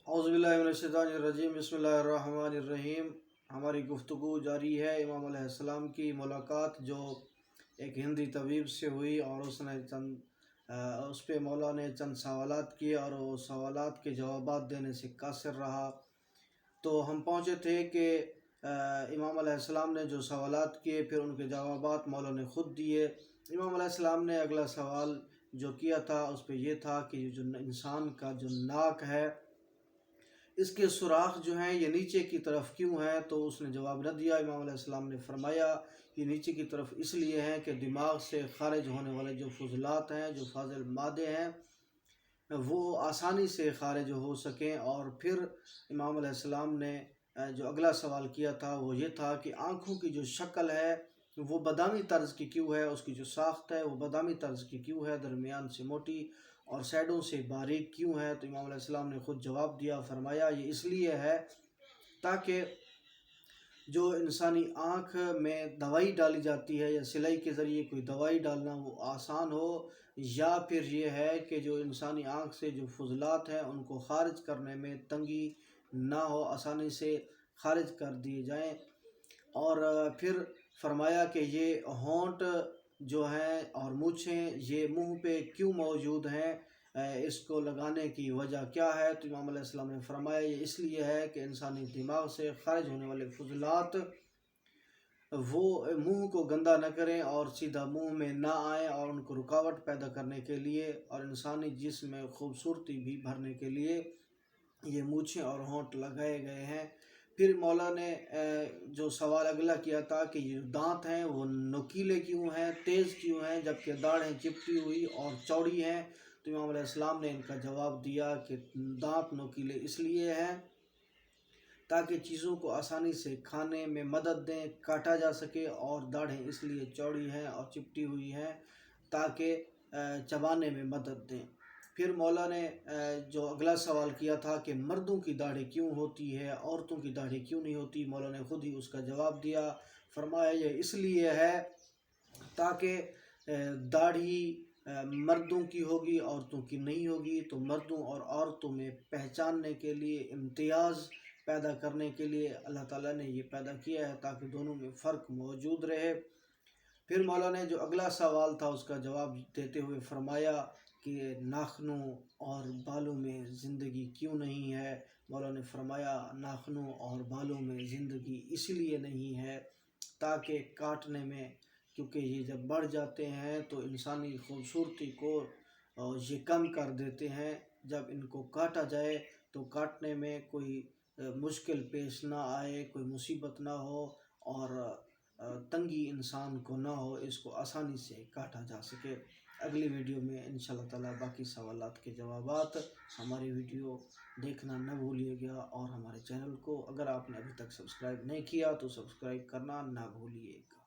اعوذ باللہ من الشیطان الرجیم، بسم اللہ الرحمن الرحیم۔ ہماری گفتگو جاری ہے امام علیہ السلام کی ملاقات جو ایک ہندی طبیب سے ہوئی، اور اس پہ مولا نے چند سوالات کیے اور وہ سوالات کے جوابات دینے سے قاصر رہا۔ تو ہم پہنچے تھے کہ امام علیہ السلام نے جو سوالات کیے پھر ان کے جوابات مولا نے خود دیے۔ امام علیہ السلام نے اگلا سوال جو کیا تھا اس پہ یہ تھا کہ جو انسان کا جو ناک ہے اس کے سوراخ جو ہیں یہ نیچے کی طرف کیوں ہیں؟ تو اس نے جواب نہ دیا۔ امام علیہ السلام نے فرمایا یہ نیچے کی طرف اس لیے ہیں کہ دماغ سے خارج ہونے والے جو فضلات ہیں، جو فاضل مادے ہیں، وہ آسانی سے خارج ہو سکیں۔ اور پھر امام علیہ السلام نے جو اگلا سوال کیا تھا وہ یہ تھا کہ آنکھوں کی جو شکل ہے وہ بادامی طرز کی کیوں ہے، اس کی جو ساخت ہے وہ بادامی طرز کی کیوں ہے، درمیان سے موٹی اور سائڈوں سے باریک کیوں ہے؟ تو امام علیہ السلام نے خود جواب دیا، فرمایا یہ اس لیے ہے تاکہ جو انسانی آنکھ میں دوائی ڈالی جاتی ہے یا سلائی کے ذریعے کوئی دوائی ڈالنا وہ آسان ہو، یا پھر یہ ہے کہ جو انسانی آنکھ سے جو فضلات ہیں ان کو خارج کرنے میں تنگی نہ ہو، آسانی سے خارج کر دیے جائیں۔ اور پھر فرمایا کہ یہ ہونٹ جو ہیں اور مونچھیں یہ منہ پہ کیوں موجود ہیں، اس کو لگانے کی وجہ کیا ہے؟ تو امام علیہ السلام نے فرمایا یہ اس لیے ہے کہ انسانی دماغ سے خارج ہونے والے فضلات وہ منہ کو گندا نہ کریں اور سیدھا منہ میں نہ آئیں، اور ان کو رکاوٹ پیدا کرنے کے لیے اور انسانی جسم میں خوبصورتی بھی بھرنے کے لیے یہ مونچھیں اور ہونٹ لگائے گئے ہیں۔ پھر مولا نے جو سوال اگلا کیا تھا کہ یہ دانت ہیں وہ نوکیلے کیوں ہیں، تیز کیوں ہیں، جبکہ داڑھیں چپٹی ہوئی اور چوڑی ہیں؟ تو امام علیہ السلام نے ان کا جواب دیا کہ دانت نوکیلے اس لیے ہیں تاکہ چیزوں کو آسانی سے کھانے میں مدد دیں، کاٹا جا سکے، اور داڑھیں اس لیے چوڑی ہیں اور چپٹی ہوئی ہیں تاکہ چبانے میں مدد دیں۔ پھر مولا نے جو اگلا سوال کیا تھا کہ مردوں کی داڑھی کیوں ہوتی ہے، عورتوں کی داڑھی کیوں نہیں ہوتی؟ مولا نے خود ہی اس کا جواب دیا، فرمایا یہ اس لیے ہے تاکہ داڑھی مردوں کی ہوگی عورتوں کی نہیں ہوگی، تو مردوں اور عورتوں میں پہچاننے کے لیے، امتیاز پیدا کرنے کے لیے اللہ تعالیٰ نے یہ پیدا کیا ہے تاکہ دونوں میں فرق موجود رہے۔ پھر مولا نے جو اگلا سوال تھا اس کا جواب دیتے ہوئے فرمایا کہ ناخنوں اور بالوں میں زندگی کیوں نہیں ہے؟ مولا نے فرمایا ناخنوں اور بالوں میں زندگی اس لیے نہیں ہے تاکہ کاٹنے میں، کیونکہ یہ جب بڑھ جاتے ہیں تو انسانی خوبصورتی کو یہ کم کر دیتے ہیں۔ جب ان کو کاٹا جائے تو کاٹنے میں کوئی مشکل پیش نہ آئے، کوئی مصیبت نہ ہو اور تنگی انسان کو نہ ہو، اس کو آسانی سے کاٹا جا سکے۔ اگلی ویڈیو میں انشاءاللہ تعالیٰ باقی سوالات کے جوابات۔ ہماری ویڈیو دیکھنا نہ بھولیے گا، اور ہمارے چینل کو اگر آپ نے ابھی تک سبسکرائب نہیں کیا تو سبسکرائب کرنا نہ بھولیے گا۔